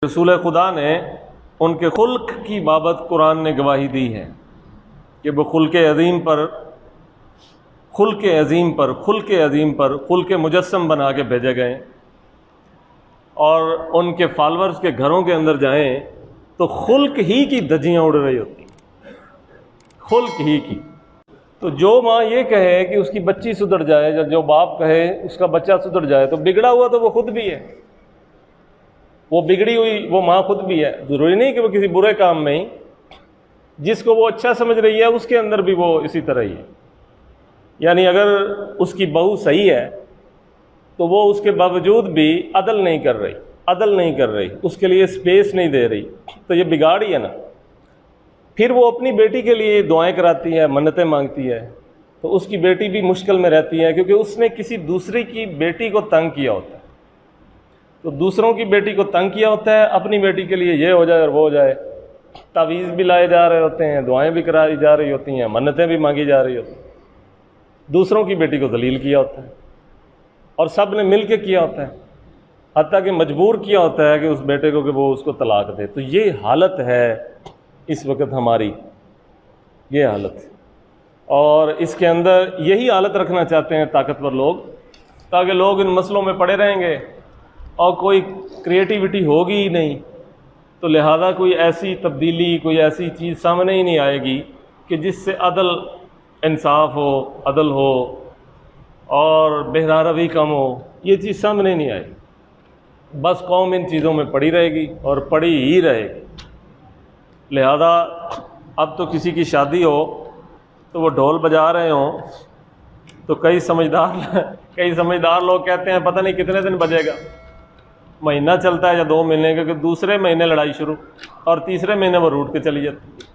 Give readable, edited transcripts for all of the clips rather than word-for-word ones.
رسول خدا نے ان کے خلق کی بابت قرآن نے گواہی دی ہے کہ وہ خلق عظیم پر خلق مجسم بنا کے بھیجے گئے، اور ان کے فالورز کے گھروں کے اندر جائیں تو خلق ہی کی دھجیاں اڑ رہی ہوتی، خلق ہی کی۔ تو جو ماں یہ کہے کہ اس کی بچی سدھر جائے، یا جو باپ کہے اس کا بچہ سدھر جائے، تو بگڑا ہوا تو وہ خود بھی ہے، وہ بگڑی ہوئی وہ ماں خود بھی ہے۔ ضروری نہیں کہ وہ کسی برے کام میں ہی، جس کو وہ اچھا سمجھ رہی ہے اس کے اندر بھی وہ اسی طرح ہی ہے۔ یعنی اگر اس کی بہو صحیح ہے تو وہ اس کے باوجود بھی عدل نہیں کر رہی، اس کے لیے سپیس نہیں دے رہی، تو یہ بگاڑ ہی ہے نا۔ پھر وہ اپنی بیٹی کے لیے دعائیں کراتی ہے، منتیں مانگتی ہے، تو اس کی بیٹی بھی مشکل میں رہتی ہے، کیونکہ اس نے کسی دوسری کی بیٹی کو تنگ کیا ہوتا ہے۔ تو دوسروں کی بیٹی کو تنگ کیا ہوتا ہے، اپنی بیٹی کے لیے یہ ہو جائے اور وہ ہو جائے، تعویذ بھی لائے جا رہے ہوتے ہیں، دعائیں بھی کرائی جا رہی ہوتی ہیں، منتیں بھی مانگی جا رہی ہوتی ہیں، دوسروں کی بیٹی کو ذلیل کیا ہوتا ہے، اور سب نے مل کے کیا ہوتا ہے، حتیٰ کہ مجبور کیا ہوتا ہے کہ اس بیٹے کو کہ وہ اس کو طلاق دے۔ تو یہ حالت ہے اس وقت ہماری، یہ حالت، اور اس کے اندر یہی حالت رکھنا چاہتے ہیں طاقتور لوگ، تاکہ لوگ ان مسئلوں میں پڑے رہیں گے اور کوئی کریٹیوٹی ہوگی ہی نہیں، تو لہذا کوئی ایسی تبدیلی، کوئی ایسی چیز سامنے ہی نہیں آئے گی کہ جس سے عدل، انصاف ہو، عدل ہو اور بہرہ روی کم ہو، یہ چیز سامنے نہیں آئے گی۔ بس قوم ان چیزوں میں پڑی رہے گی اور پڑی ہی رہے گی۔ لہذا اب تو کسی کی شادی ہو تو وہ ڈھول بجا رہے ہوں تو کئی سمجھدار لوگ کہتے ہیں پتہ نہیں کتنے دن بجے گا، مہینہ چلتا ہے یا 2 مہینے، کیونکہ دوسرے مہینے لڑائی شروع اور تیسرے مہینے وہ روٹ کے چلی جاتی۔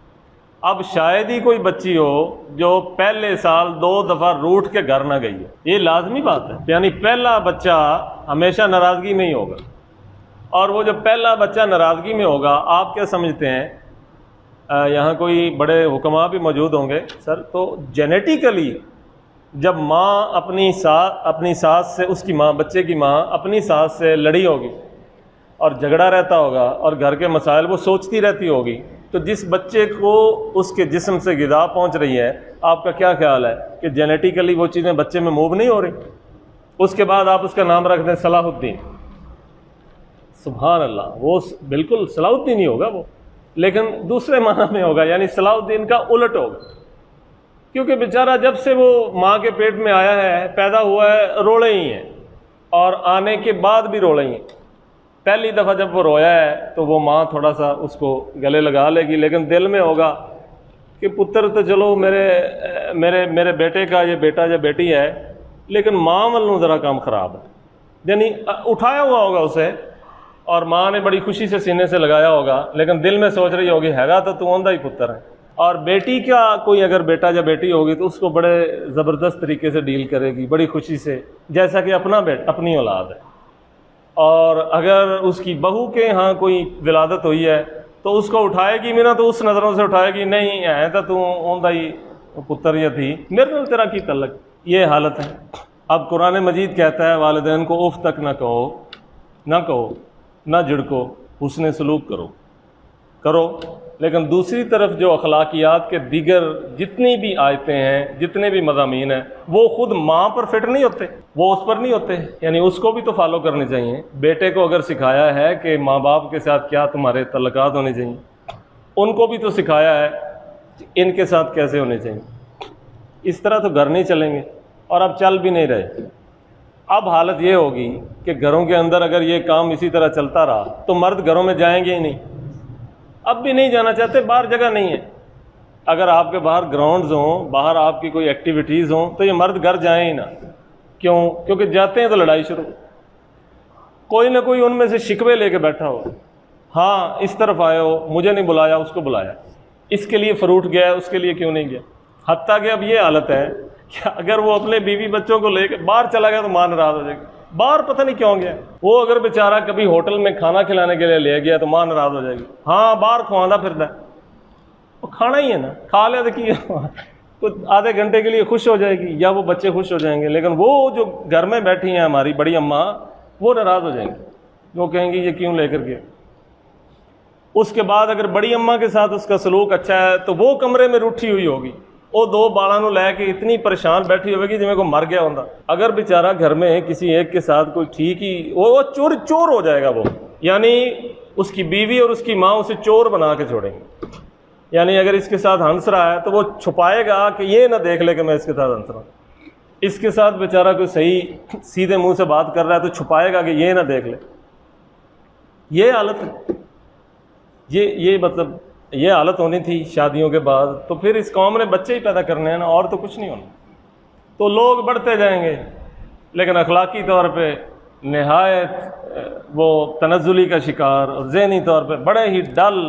اب شاید ہی کوئی بچی ہو جو پہلے سال 2 دفعہ روٹ کے گھر نہ گئی ہے، یہ لازمی بات ہے، یعنی پہلا بچہ ہمیشہ ناراضگی میں ہی ہوگا، اور وہ جو پہلا بچہ ناراضگی میں ہوگا، آپ کیا سمجھتے ہیں، یہاں کوئی بڑے حکماء بھی موجود ہوں گے سر، تو جینیٹیکلی جب ماں اپنی ساس سے، اس کی ماں، بچے کی ماں اپنی ساس سے لڑی ہوگی اور جھگڑا رہتا ہوگا اور گھر کے مسائل وہ سوچتی رہتی ہوگی، تو جس بچے کو اس کے جسم سے غذا پہنچ رہی ہے، آپ کا کیا خیال ہے کہ جینیٹیکلی وہ چیزیں بچے میں موو نہیں ہو رہی؟ اس کے بعد آپ اس کا نام رکھ دیں صلاح الدین، سبحان اللہ، وہ بالکل صلاح الدین ہی ہوگا وہ، لیکن دوسرے معنی میں ہوگا، یعنی صلاح الدین کا الٹ ہوگا، کیونکہ بیچارہ جب سے وہ ماں کے پیٹ میں آیا ہے، پیدا ہوا ہے، روڑے ہی ہیں، اور آنے کے بعد بھی روڑے ہی ہیں۔ پہلی دفعہ جب وہ رویا ہے تو وہ ماں تھوڑا سا اس کو گلے لگا لے گی، لیکن دل میں ہوگا کہ پتر تو چلو میرے بیٹے کا یہ بیٹا یا بیٹی ہے، لیکن ماں والوں ذرا کام خراب ہے، یعنی اٹھایا ہوا ہوگا اسے، اور ماں نے بڑی خوشی سے سینے سے لگایا ہوگا، لیکن دل میں سوچ رہی ہوگی ہے گا تو اوندا ہی پتر ہے۔ اور بیٹی کا کوئی اگر بیٹا یا بیٹی ہوگی تو اس کو بڑے زبردست طریقے سے ڈیل کرے گی، بڑی خوشی سے، جیسا کہ اپنی اولاد ہے۔ اور اگر اس کی بہو کے ہاں کوئی ولادت ہوئی ہے تو اس کو اٹھائے گی میرا، تو اس نظروں سے اٹھائے گی، نہیں ہے تو اوندا ہی پتر یا تھی، میرے نال تیرا کی تعلق، یہ حالت ہے۔ اب قرآن مجید کہتا ہے والدین کو اف تک نہ کہو، نہ جھڑکو، حسن سلوک کرو، لیکن دوسری طرف جو اخلاقیات کے دیگر جتنی بھی آیتیں ہیں، جتنے بھی مضامین ہیں، وہ خود ماں پر فٹ نہیں ہوتے، وہ اس پر نہیں ہوتے، یعنی اس کو بھی تو فالو کرنے چاہیے۔ بیٹے کو اگر سکھایا ہے کہ ماں باپ کے ساتھ کیا تمہارے تعلقات ہونے چاہیے، ان کو بھی تو سکھایا ہے کہ ان کے ساتھ کیسے ہونے چاہیے۔ اس طرح تو گھر نہیں چلیں گے، اور اب چل بھی نہیں رہے۔ اب حالت یہ ہوگی کہ گھروں کے اندر اگر یہ کام اسی طرح چلتا رہا تو مرد گھروں میں جائیں گے ہی نہیں، اب بھی نہیں جانا چاہتے، باہر جگہ نہیں ہے۔ اگر آپ کے باہر گراؤنڈز ہوں، باہر آپ کی کوئی ایکٹیویٹیز ہوں، تو یہ مرد گھر جائیں ہی نہ۔ کیوں؟ کیونکہ جاتے ہیں تو لڑائی شروع، کوئی نہ کوئی ان میں سے شکوے لے کے بیٹھا ہو، ہاں اس طرف آئے ہو، مجھے نہیں بلایا، اس کو بلایا، اس کے لیے فروٹ گیا ہے، اس کے لیے کیوں نہیں گیا۔ حتیٰ کہ اب یہ حالت ہے کہ اگر وہ اپنے بیوی بچوں کو لے کے باہر چلا گیا تو ماں ناراض ہو جائے گی، باہر پتہ نہیں کیوں گیا۔ وہ اگر بیچارہ کبھی ہوٹل میں کھانا کھلانے کے لیے لے گیا تو ماں ناراض ہو جائے گی، ہاں باہر کھواندا پھردا ہے، وہ کھانا ہی ہے نا، کھا لیا تو کیا، کچھ آدھے گھنٹے کے لیے خوش ہو جائے گی یا وہ بچے خوش ہو جائیں گے، لیکن وہ جو گھر میں بیٹھی ہیں ہماری بڑی اماں، وہ ناراض ہو جائیں گی، وہ کہیں گی یہ کیوں لے کر گئے۔ اس کے بعد اگر بڑی اماں کے ساتھ اس کا سلوک اچھا ہے تو وہ کمرے میں روٹھی ہوئی ہوگی، وہ دو بالاں نوں لے کے اتنی پریشان بیٹھی ہوگی جویں کوئی مر گیا ہوندا۔ اگر بیچارہ گھر میں کسی ایک کے ساتھ کوئی ٹھیک ہی وہ چور ہو جائے گا، وہ یعنی اس کی بیوی اور اس کی ماں اسے چور بنا کے چھوڑیں گے۔ یعنی اگر اس کے ساتھ ہنس رہا ہے تو وہ چھپائے گا کہ یہ نہ دیکھ لے کہ میں اس کے ساتھ ہنس رہا ہوں۔ اس کے ساتھ بیچارہ کوئی صحیح سیدھے منہ سے بات کر رہا ہے تو چھپائے گا کہ یہ نہ دیکھ لے۔ یہ حالت ہے، یہ مطلب یہ حالت ہونی تھی شادیوں کے بعد، تو پھر اس قوم نے بچے ہی پیدا کرنے ہیں نا، اور تو کچھ نہیں ہونا۔ تو لوگ بڑھتے جائیں گے لیکن اخلاقی طور پہ نہایت وہ تنزلی کا شکار، اور ذہنی طور پہ بڑے ہی ڈل،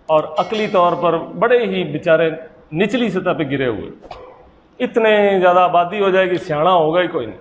اور عقلی طور پر بڑے ہی بیچارے نچلی سطح پہ گرے ہوئے۔ اتنے زیادہ آبادی ہو جائے گی، سیاڑا ہوگا ہی کوئی نہیں۔